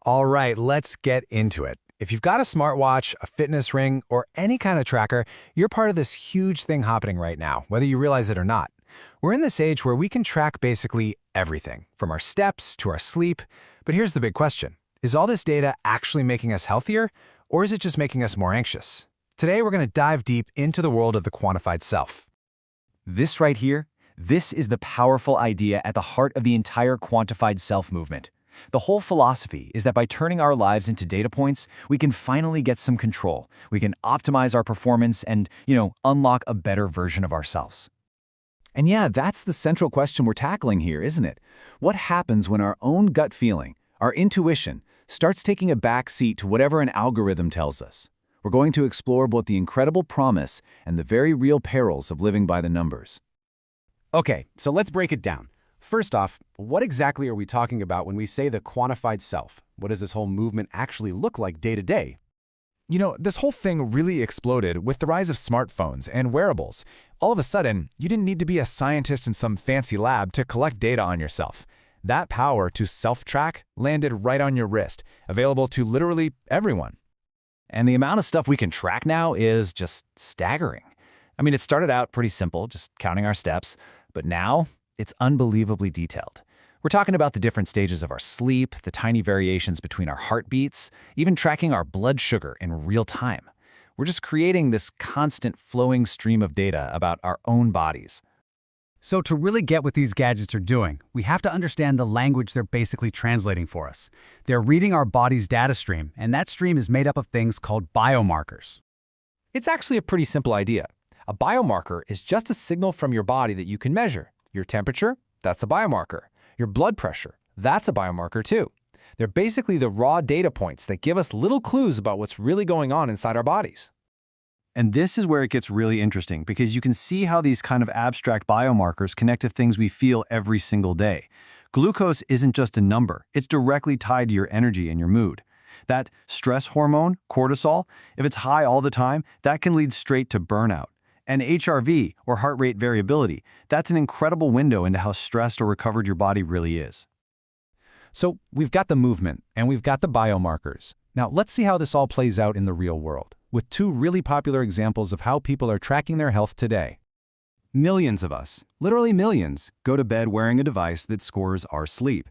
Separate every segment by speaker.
Speaker 1: All right, let's get into it. If you've got a smartwatch, a fitness ring, or any kind of tracker, you're part of this huge thing happening right now, whether you realize it or not. We're in this age where we can track basically everything, from our steps to our sleep. But here's the big question. Is all this data actually making us healthier, or is it just making us more anxious? Today, we're going to dive deep into the world of the quantified self.
Speaker 2: This right here, this is the powerful idea at the heart of the entire quantified self movement. The whole philosophy is that by turning our lives into data points, we can finally get some control. We can optimize our performance and, unlock a better version of ourselves. And yeah, that's the central question we're tackling here, isn't it? What happens when our own gut feeling, our intuition, starts taking a back seat to whatever an algorithm tells us? We're going to explore both the incredible promise and the very real perils of living by the numbers.
Speaker 3: Okay, so let's break it down. First off, what exactly are we talking about when we say the quantified self? What does this whole movement actually look like day to day?
Speaker 1: This whole thing really exploded with the rise of smartphones and wearables. All of a sudden, you didn't need to be a scientist in some fancy lab to collect data on yourself. That power to self-track landed right on your wrist, available to literally everyone.
Speaker 2: And the amount of stuff we can track now is just staggering. It started out pretty simple, just counting our steps, but now it's unbelievably detailed. We're talking about the different stages of our sleep, the tiny variations between our heartbeats, even tracking our blood sugar in real time. We're just creating this constant flowing stream of data about our own bodies.
Speaker 4: So to really get what these gadgets are doing, we have to understand the language they're basically translating for us. They're reading our body's data stream, and that stream is made up of things called biomarkers.
Speaker 1: It's actually a pretty simple idea. A biomarker is just a signal from your body that you can measure. Your temperature, that's a biomarker. Your blood pressure, that's a biomarker too. They're basically the raw data points that give us little clues about what's really going on inside our bodies.
Speaker 2: And this is where it gets really interesting, because you can see how these kind of abstract biomarkers connect to things we feel every single day. Glucose isn't just a number, it's directly tied to your energy and your mood. That stress hormone, cortisol, if it's high all the time, that can lead straight to burnout. And HRV, or heart rate variability, that's an incredible window into how stressed or recovered your body really is.
Speaker 1: So we've got the movement and we've got the biomarkers. Now let's see how this all plays out in the real world, with two really popular examples of how people are tracking their health today.
Speaker 3: Millions of us, literally millions, go to bed wearing a device that scores our sleep.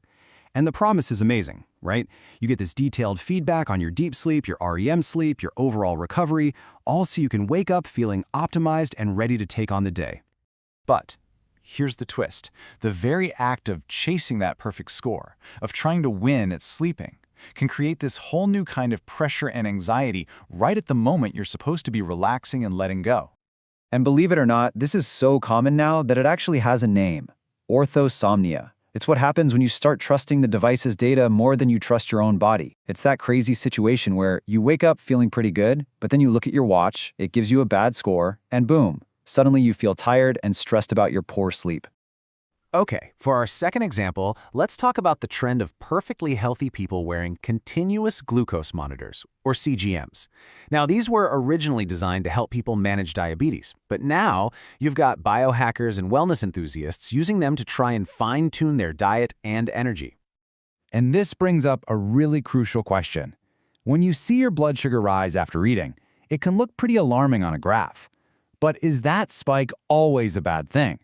Speaker 3: And the promise is amazing, right? You get this detailed feedback on your deep sleep, your REM sleep, your overall recovery, all so you can wake up feeling optimized and ready to take on the day. But here's the twist. The very act of chasing that perfect score, of trying to win at sleeping, can create this whole new kind of pressure and anxiety right at the moment you're supposed to be relaxing and letting go.
Speaker 2: And believe it or not, this is so common now that it actually has a name: orthosomnia. It's what happens when you start trusting the device's data more than you trust your own body. It's that crazy situation where you wake up feeling pretty good, but then you look at your watch, it gives you a bad score, and boom, suddenly you feel tired and stressed about your poor sleep.
Speaker 3: Okay, for our second example, let's talk about the trend of perfectly healthy people wearing continuous glucose monitors, or CGMs. Now, these were originally designed to help people manage diabetes, but now you've got biohackers and wellness enthusiasts using them to try and fine-tune their diet and energy.
Speaker 1: And this brings up a really crucial question. When you see your blood sugar rise after eating, it can look pretty alarming on a graph. But is that spike always a bad thing?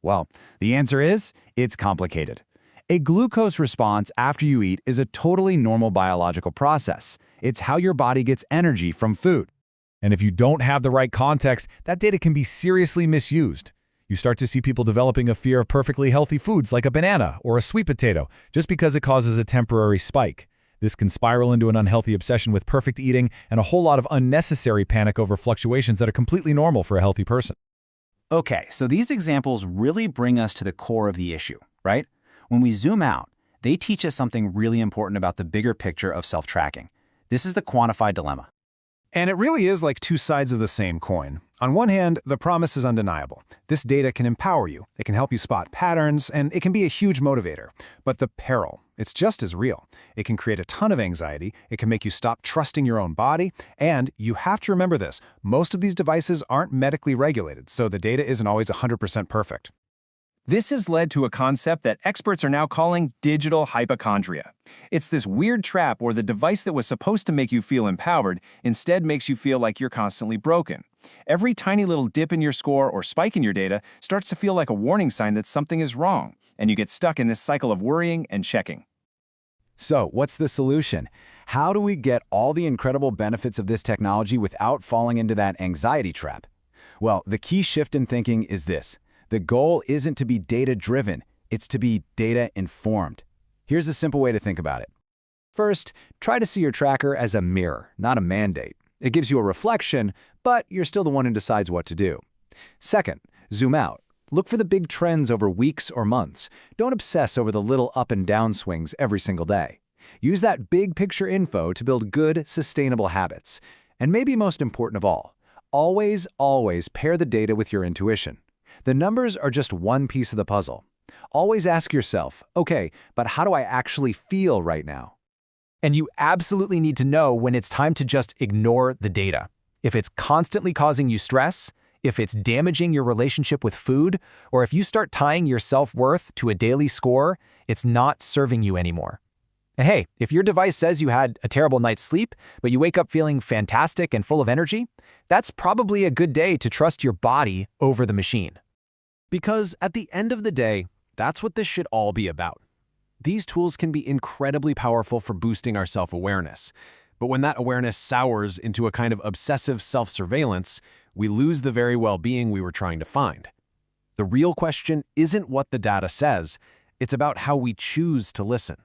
Speaker 1: Well, the answer is, it's complicated. A glucose response after you eat is a totally normal biological process. It's how your body gets energy from food. And if you don't have the right context, that data can be seriously misused. You start to see people developing a fear of perfectly healthy foods like a banana or a sweet potato just because it causes a temporary spike. This can spiral into an unhealthy obsession with perfect eating and a whole lot of unnecessary panic over fluctuations that are completely normal for a healthy person.
Speaker 3: Okay, so these examples really bring us to the core of the issue, right? When we zoom out, they teach us something really important about the bigger picture of self-tracking. This is the quantified dilemma.
Speaker 1: And it really is like two sides of the same coin. On one hand, the promise is undeniable. This data can empower you, it can help you spot patterns, and it can be a huge motivator. But the peril, it's just as real. It can create a ton of anxiety, it can make you stop trusting your own body, and you have to remember this, most of these devices aren't medically regulated, so the data isn't always 100% perfect.
Speaker 5: This has led to a concept that experts are now calling digital hypochondria. It's this weird trap where the device that was supposed to make you feel empowered instead makes you feel like you're constantly broken. Every tiny little dip in your score or spike in your data starts to feel like a warning sign that something is wrong, and you get stuck in this cycle of worrying and checking.
Speaker 1: So, what's the solution? How do we get all the incredible benefits of this technology without falling into that anxiety trap? Well, the key shift in thinking is this. The goal isn't to be data-driven, it's to be data-informed. Here's a simple way to think about it. First, try to see your tracker as a mirror, not a mandate. It gives you a reflection, but you're still the one who decides what to do. Second, zoom out. Look for the big trends over weeks or months. Don't obsess over the little up and down swings every single day. Use that big picture info to build good, sustainable habits. And maybe most important of all, always pair the data with your intuition. The numbers are just one piece of the puzzle. Always ask yourself, okay, but how do I actually feel right now?
Speaker 2: And you absolutely need to know when it's time to just ignore the data. If it's constantly causing you stress, if it's damaging your relationship with food, or if you start tying your self-worth to a daily score, it's not serving you anymore. And hey, if your device says you had a terrible night's sleep, but you wake up feeling fantastic and full of energy, that's probably a good day to trust your body over the machine.
Speaker 6: Because at the end of the day, that's what this should all be about. These tools can be incredibly powerful for boosting our self-awareness. But when that awareness sours into a kind of obsessive self-surveillance, we lose the very well-being we were trying to find. The real question isn't what the data says, it's about how we choose to listen.